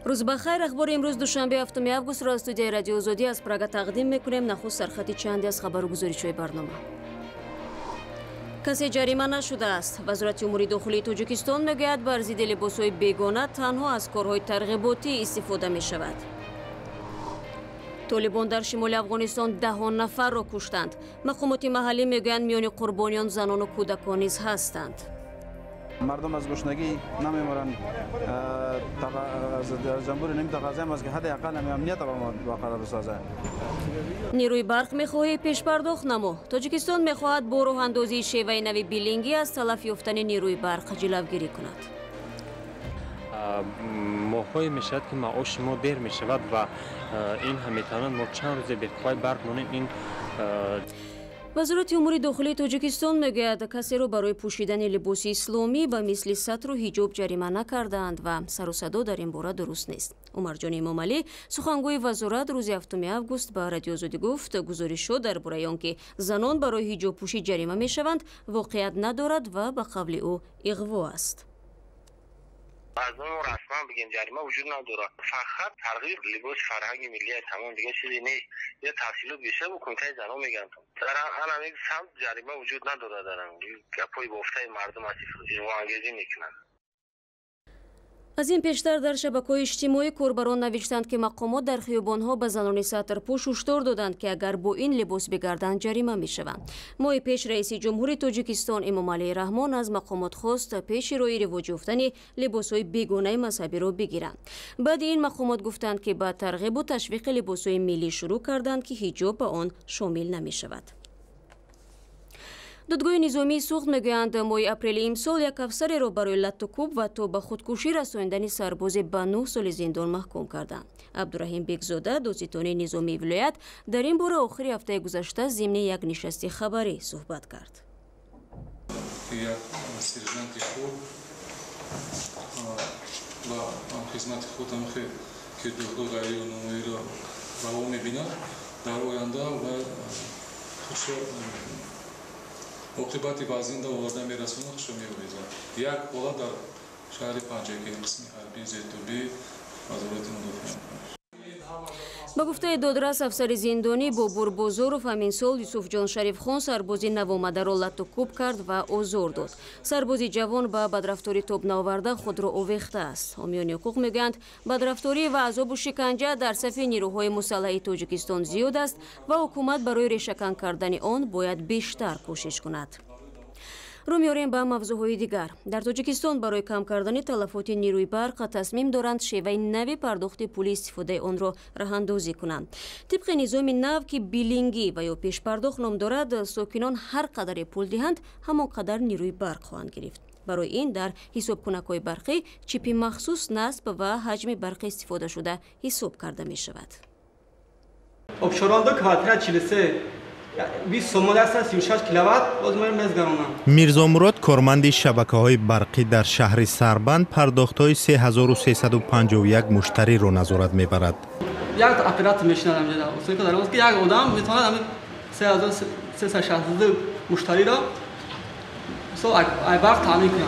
روز بخیر. اخبار امروز دوشنبه 7 آگوست را از استودیوی رادیو آزادی از پراگ تقدیم میکنیم. نخست سرخط چندی از خبر و گزارش‌های برنامه. کسی جریمه نشده است. وزارت امور داخلی تاجیکستان میگوید بر ضد لباس‌های بیگانه تنها از کارهای ترغیباتی استفاده می شود. طالبان در شمال افغانستان 10 نفر را کشتند. مقامات محلی میگویند میان قربانیان زنان و کودکان نیز هستند. مردم از گشنگی نمیمرند. جمهوری نمیتقاضیم است که حداقل امنیت را برقرار بسازه. نیروی برق میخواهد پیش پرداخت نما. تاجیکستان میخواهد با راه اندازی شیوه نوی بیلینگی از تلف یافتن نیروی برق جلوگیری کند. ماه‌های میشود که معاش ما دیر میشود و این هم میتواند ما چند روز به پای برق مانیم. این وزارت امور داخلی تاجیکستان میگوید کسی را برای پوشیدن لباس اسلامی و مثل سطر و حجاب جریمه نکردند و سر و صدا در این باره درست نیست. عمرجان امامعلی سخنگوی وزارت روز 7 آگوست به رادیو آزادی گفت گزارش شد درباره آنکه زنان برای حجاب پوشی جریمه میشوند واقعیت ندارد و به قول او اغوا است. از اون رسما بگیم جریمه وجود نداره، فقط ترغیب لباس فرهنگ ملی تمام دیگه چیزی نیست. یه تحصیلات بیشتر و کمیته زنان میگن در همین سمت جریمه وجود نداره. دارن گپای گفته مردم اساس انگیزی میکنن. از این پیشتر در شبکه‌های اجتماعی کاربران نوشتند که مقامات در خیابان‌ها به زنان سطرپوش هشدار دادند که اگر با این لباس بگردند جریمه می‌شوند. ماه پیش رئیس جمهوری تاجیکستان امامعلی رحمان از مقامات خواست پیش روی رواج یافتن لباس‌های بیگانه مذهبی را بگیرند. بعد این مقامات گفتند که با ترغیب و تشویق لباس‌های ملی شروع کردند که حجاب به آن شامل نمی‌شود. دادگاه نظامی سوخت میگویند ماه اپریل امسال یک افسر را برای لطوکوب و تا به خودکشی رساندن سرباز به 9 سال زندان محکوم کردند. عبدالرحیم بیگزاده دادستان نظامی ولایت در این باره آخر هفته گذشته ضمن یک نشست خبری صحبت کرد. سرژانت خود و خدمت خودم که دادگاه غیر قانونی را روا می‌بیند در آینده و عاقبت بازنده آورده میرسونه خوش می‌آویزد. یک حالت در شهر پنجگیر قسمی حربی زیتوبی وزارت مدافعین. با گفته دادرس افسر زندانی بابور بازارов همین سال یوسف جان شریف خان سربازی نوآمده را لطوکوب کرد و آزار داد. سربازی جوان با بدرفتاری تاب نآورده خود را آویخته است. حامیان حقوق میگویند بدرفتاری و عذاب و شکنجه در صف نیروهای مسلح تاجیکستان زیاد است و حکومت برای ریشه‌کن کردن آن باید بیشتر کوشش کند. رو میاریم به موضوعهای دیگر. در تاجیکستان برای کم کردن تلفات نیروی برق تصمیم دارند شیوه نوی پرداخت پول استفاده آن را راهاندازی کنند. طبق نظام نو که بیلینگی و یا پیش پرداخت نام دارد، ساکنان هر قدر پول دهند همان قدر نیروی برق خواهند گرفت. برای این در حساب کنک‌های برقی چیپی مخصوص نصب و حجم برق استفاده شده حساب کرده می شود. میرزا مراد کارمند شبکه‌های برقی در شهر سربند پرداخت‌های 3351 مشتری را نظارت می‌برد. یک اپرات میشنم اینجا اصلا که در واقع یک آدم میتونه 3362 مشتری را برق تامین کنه.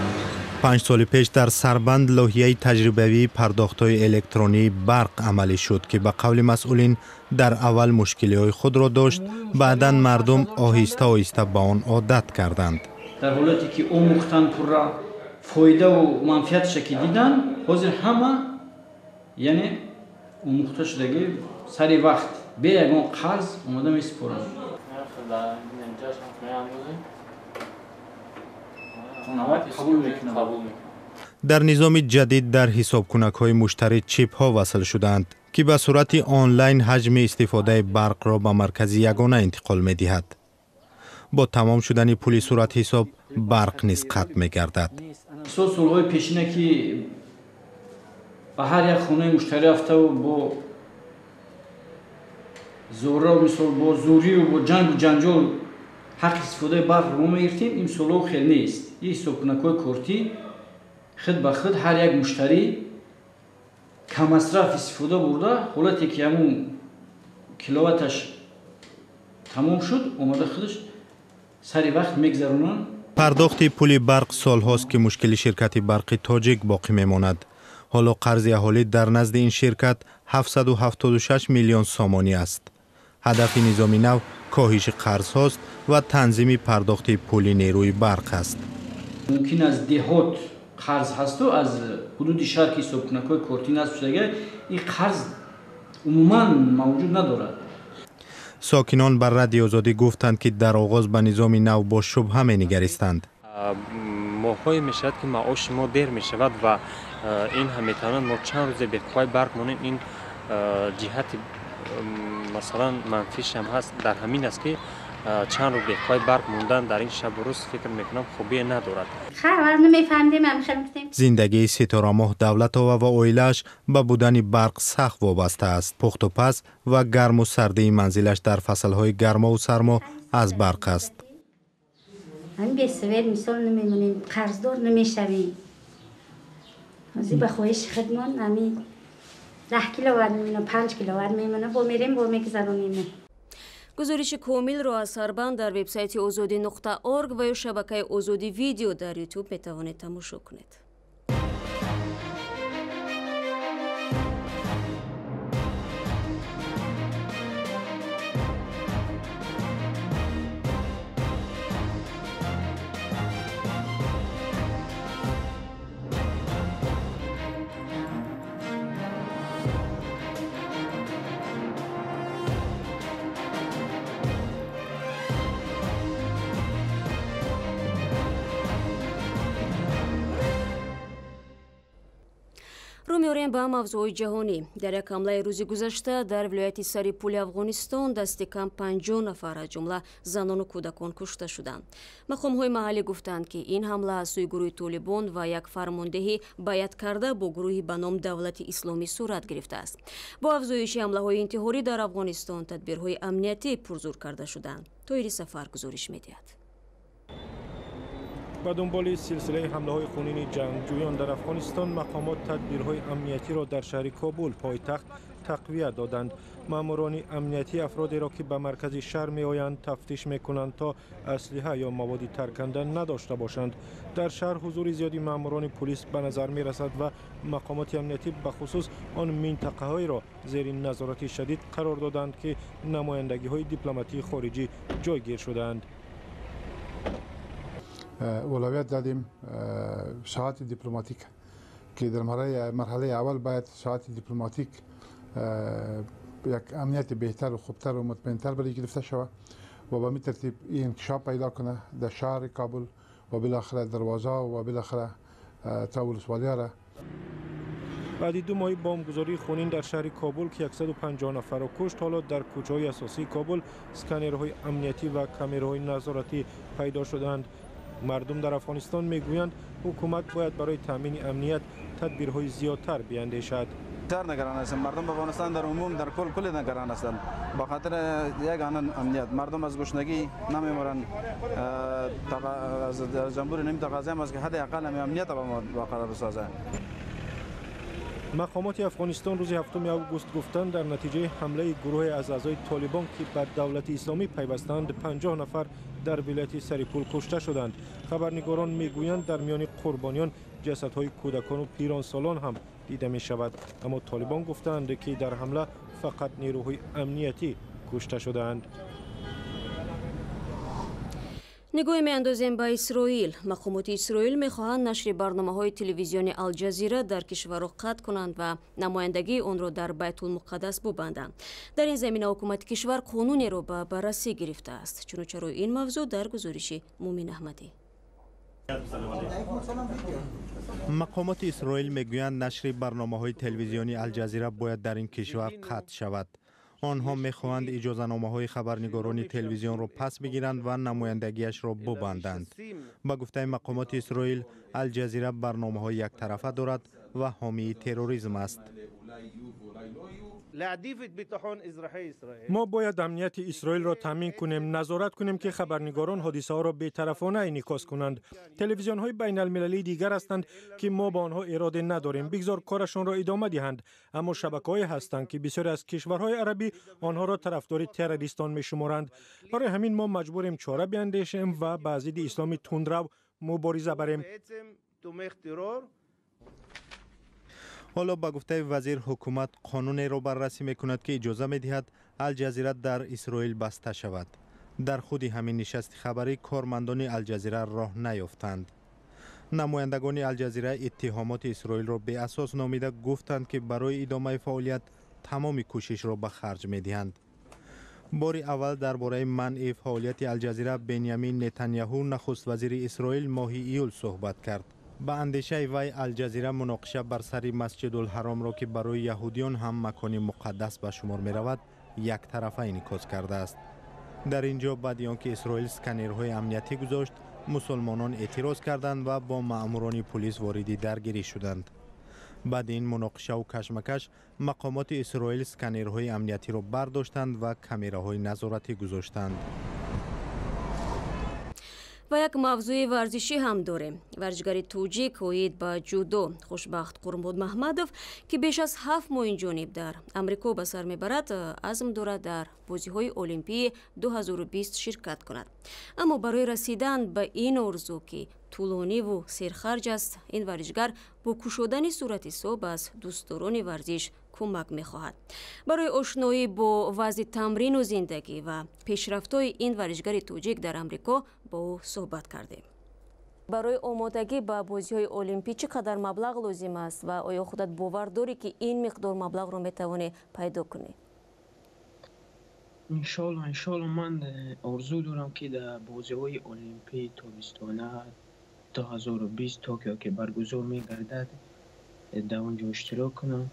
5 سال پیش در سربند لایحه تجربوی پرداخت‌های الکترونی برق عملی شد که به قول مسئولین در اول مشکل‌های خود را داشت، بعداً مردم آهسته آهسته به آن عادت کردند. در حالتی که آموختن پر را فایده و منفعتش که دیدن، حاضر همه یعنی آموخته شدگی سری وقت به یگان قرض اومده میسپرند. در نظام جدید در حساب کنک‌های مشتری چیپ ها وصل شدند که به صورت آنلاین حجم استفاده برق را به مرکز یگانه انتقال می دهد. با تمام شدن پول صورت حساب برق نیز قطع می گردد. سالهای پیشینه که به هر یک خانه مشتری رفته و با زوره و مثال با زوری و با جنگ و جنجال حق استفاده برق رو میگرفتیم. این سالها خیلی نیست. این حساب کنک‌های کارتی خود به خود هر یک مشتری کم مصرف استفاده برده، حالتی که همون کیلوواتش تمام شد اومده خودش سری وقت میگذرونن. پرداخت پول برق سال هاست که مشکل شرکت برق تاجیک باقی میماند. حالا قرض اهالی در نزد این شرکت 776 میلیون سامانی است. هدف نظام نو کاهش قرض هاست و تنظیم پرداخت پول نیروی برق است. ممکن است دهات قرض هست و از حدود شهر که حساب کنک‌های کارتی نصب شده این قرض عموما موجود ندارد. ساکنان بر رادیو آزادی گفتند که در آغاز به نظام نو با شبهه می‌نگریستند. ماه‌های میشد که معاش ما دیر می شود و این هم میتوانند ما چند روز به پای برق مانیم. این جهت مثلا منفیش هم هست در همین است که چند روز به پای برق موندن در این شب و روز فکر میکنم خوبی ندارد. خبر نمیفهمیم. زندگی ستاره ماه دولت‌آوا و اویلش به بودن برق سخت وابسته است. پخت و پز و گرم و سردی منزلش در فصل‌های گرما و سرما از برق است. همین به سویر مثال نمیمونیم، قرضدار نمیشویم. از به خواهش خدمات همین 10 کیلووات میمونه، 5 کیلووات میمونه، با میریم با میگذرونیم. گزارش کامل را از سربند در وبسایت azadi.org و یا شبکه آزادی ویدیو در یوتیوب میتوانید تماشا کنید. رو می‌آوریم به موضوع جهانی. در یک حمله روز گذشته در ولایت سریپول افغانستان دست کم 50 نفر از جمله زنان و کودکان کشته شدند. مقام‌های محلی گفتند که این حمله از سوی گروه طالبان و یک فرماندهی بیعت کرده با گروهی به نام دولت اسلامی صورت گرفته است. با افزایش حمله‌های انتحاری در افغانستان تدبیرهای امنیتی پرزور کرده شدند. طاهر سفر گزارش می‌دهد. با دنبال سلسله حمله‌های خونین جنگجویان در افغانستان، مقامات تدبیرهای امنیتی را در شهر کابل پایتخت تقویت دادند. ماموران امنیتی افرادی را که به مرکز شهر می‌آیند تفتیش می‌کنند تا اسلحه یا مواد ترکنده نداشته باشند. در شهر حضور زیادی ماموران پلیس به نظر می‌رسد و مقامات امنیتی به خصوص آن منطقه‌های را زیر نظارت شدید قرار دادند که نمایندگی‌های دیپلماتی خارجی جایگیر شدند. اولویت دادیم شهادت دیپلماتیک که در مرحله اول باید شهادت دیپلماتیک یک امنیت بهتر و خوبتر و مطمئن‌تر برای گرفته شود و به می ترتیب این انکشاف پیدا کنه در شهر کابل و بالاخره دروازه و بالاخره تا ولسوالی‌ها را. بعد 2 ماه بمبگذاری خونین در شهر کابل که 150 نفر را کشت، حالا در کوچه‌های اساسی کابل اسکنرهای امنیتی و کامراهای نظارتی پیدا شدند. مردم در افغانستان میگویند حکومت باید برای تامین امنیت تدبیرهای زیادتر بیاندیشد. بسیار نگران هستم. مردم به افغانستان در عموم در کل نگران هستند به خاطر یک امنیت. مردم از گشنگی نمیمرند. از جمهوری نمی تقاضا است که حداقل امنیت را برقرار بسازد. مقامات افغانستان روز 7 اوگوست گفتند در نتیجه حمله گروه از اعضای طالبان که به دولت اسلامی پیوستند 50 نفر در ولایت سریپول کشته شدند. خبرنگاران میگویند در میان قربانیان جسدهای کودکان و پیرانسالان هم دیده می شود، اما طالبان گفتند که در حمله فقط نیروهای امنیتی کشته شدند. نگاه میاندازیم به اسرائیل. مقامات اسرائیل میخواهند نشر برنامه‌های تلویزیونی الجزیره در کشور را قطع کنند و نمایندگی آن را در بیت المقدس ببندند. در این زمینه حکومت کشور قانونی را به بررسی گرفته است. چنانچه روی این موضوع در گزارش مومن احمدی. مقامات اسرائیل میگویند نشر برنامه‌های تلویزیونی الجزیره باید در این کشور قطع شود. آنها میخواهند اجازه‌نامه‌های خبرنگاران تلویزیون را پس بگیرند و نمایندگیش را ببندند. با گفته مقامات اسرائیل، الجزیره برنامه‌های یک طرفه دارد و حامی تروریسم است. ما باید امنیت اسرائیل را تامین کنیم، نظارت کنیم که خبرنگاران حادثه ها را بی‌طرفانه انعکاس کنند. تلویزیون های بین المللی دیگر هستند که ما با آنها اراده نداریم، بگذار کارشان را ادامه دهند. اما شبکه‌های هستند که بسیاری از کشورهای عربی آنها را طرفدار تروریستان می‌شمارند. برای همین ما مجبوریم چاره بیاندیشیم و با ضد اسلام تندرو مبارزه بریم. حالا با گفته وزیر حکومت قانونی را بررسی میکند که اجازه میدهد الجزیره در اسرائیل بسته شود. در خود همین نشست خبری کارمندان الجزیره راه نیافتند. نمایندگان الجزیره اتهامات اسرائیل را به اساس نامیده گفتند که برای ادامه فعالیت تمام کوشش را به خرج میدهند. بار اول درباره منع فعالیت الجزیره بنیامین نتانیاهو نخست وزیر اسرائیل ماه ایول صحبت کرد. با اندیشه وی الجزیره مناقشه بر سر مسجد الحرام را که برای یهودیان هم مکان مقدس به شمار می رود یک طرفه انعکاس کرده است. در اینجا بعد آنکه اسرائیل اسکنرهای امنیتی گذاشت، مسلمانان اعتراض کردند و با ماموران پلیس وارد درگیری شدند. بعد این مناقشه و کشمکش مقامات اسرائیل اسکنرهای امنیتی را برداشتند و کامراهای نظارتی گذاشتند. و یک موضوع ورزشی هم داریم. ورزشکار توجیک اوید با جودو خوشبخت قرمود محمدوف که بیش از 7 ماه این جانب در امریکا به سر میبرد عزم دارد در بازی‌های المپیک 2020 شرکت کند. اما برای رسیدن به این آرزو که طولانی و سرخرج است، این ورزشکار با کشودن صورت حساب از دوستداران ورزش کمک می‌خواهد. برای آشنایی با وضع تمرین و زندگی و پیشرفت‌های این ورزشکار توجیک در امریکا با او صحبت کردیم. برای آمادگی به بازی‌های المپیک چقدر مبلغ لازم است و آیا خودت باور داری که این مقدار مبلغ رو می‌توانی پیدا کنی؟ انشالله من آرزو دارم که در بازی‌های المپیک تابستانه 2020 توکیو که برگزار می‌گردد در اونجا اشتراک کنم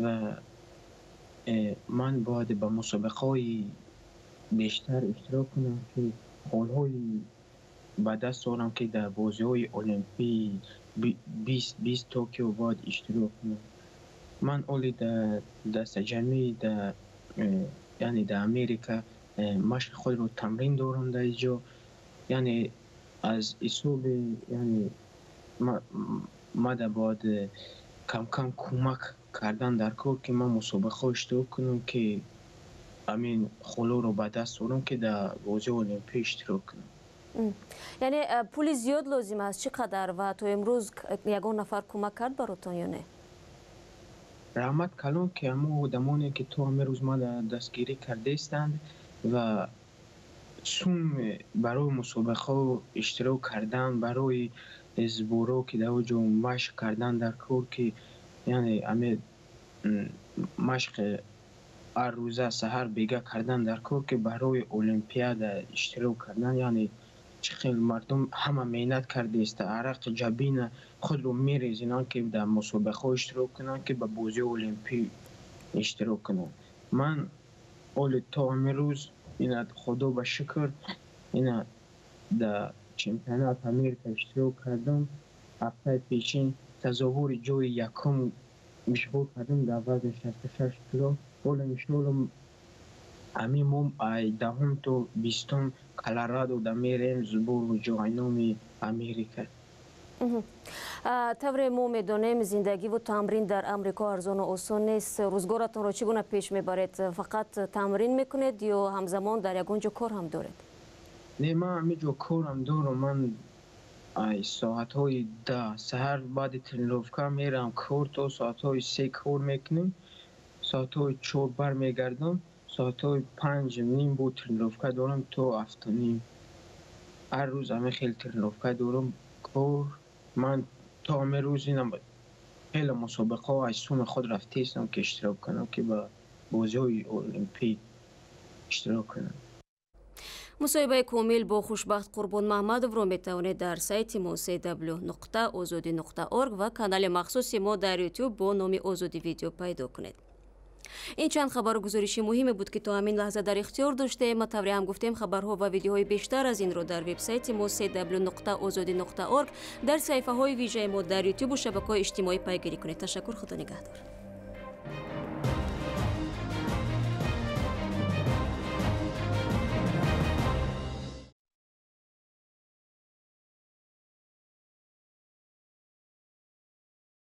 و من باید به مسابقه‌های بیشتر اشتراک کنم که حال‌های به دست آورم که در بازی‌های المپیک 2020 توکیو باید اشتراک کنم. من اولی در دست جمعی یعنی در امریکا مشق خود رو تمرین دارم در اینجا، یعنی از حساب یعنی ما باید کم کم کمک کردن در کار که من مسابقه اشتراک کنم که همین خلو رو به دست آورم که در بازی المپیک اشتراک کنم. یعنی پول زیاد لازم است چقدر و تو امروز یگان نفر کمک کرد براتون یا نه؟ رحمت کلان که همه آدمانی که تو امروز ما دستگیری کرده استند و سوم برای مسابقه اشتراک کردن، برای ازبورو که در اونجا مشق کردن در کار که یعنی همه مشق هر روزه سحر بیگه کردن در کار که برای المپیاد اشتراک کردن، یعنی چه مردم همه مهنت کرده است، عرق جبین خود رو میریزن که در مسابقه اشتراک کنن که به بازی المپیک اشتراک کنن. من اول تا امروز اینا خدا به شکر اینا در چمپیونات امریکا اشتراک کردم. هفته پیشین تظاهر جای یکم مشغول کردم در وزن 66 کیلو. اول انشالله همین دهم تا 20 کلرادو در میریم زبور و جاینا امریکا. طور ما میدانیم زندگی و تمرین در امریکا ارزان و آسان نیست. روزگارتون را چگونه پیش میبرید؟ فقط تمرین میکنید یا همزمان در یگانجا کار هم دارید؟ نه، من همینجا کار هم دارم. من ساعت های 10 سحر بعد ترنیفکا میرم کار تا ساعت های 3 کار میکنیم، ساعت های 4 بر میگردم، ساعت های 5 نیم بود ترنیفکا دارم تا 7 نیم. هر روز همه خیلی ترنیفکا دارم کار. من تا همه روز اینم خیلی مسابقه ها از سوم خود رفته استم که اشتراک کنم که با بازی های المپیک اشتراک کنم. مصاحبه کامل با خوشبخت قربان محمدوف رو میتوانید در سایت ما www.azodi.org و کانال مخصوص ما در یوتیوب با نام آزادی ویدیو پیدا کنید. این چند خبر و گزارشی مهمی بود که تا همین لحظه در اختیار داشته. ما طوری هم گفتیم خبرها و ویدیوهای بیشتر از این رو در وبسایت ما www.azodi.org در صفحه های ویژه ما در یوتیوب و شبکه‌های اجتماعی پیگیری کنید. تشکر، خدا نگهدار.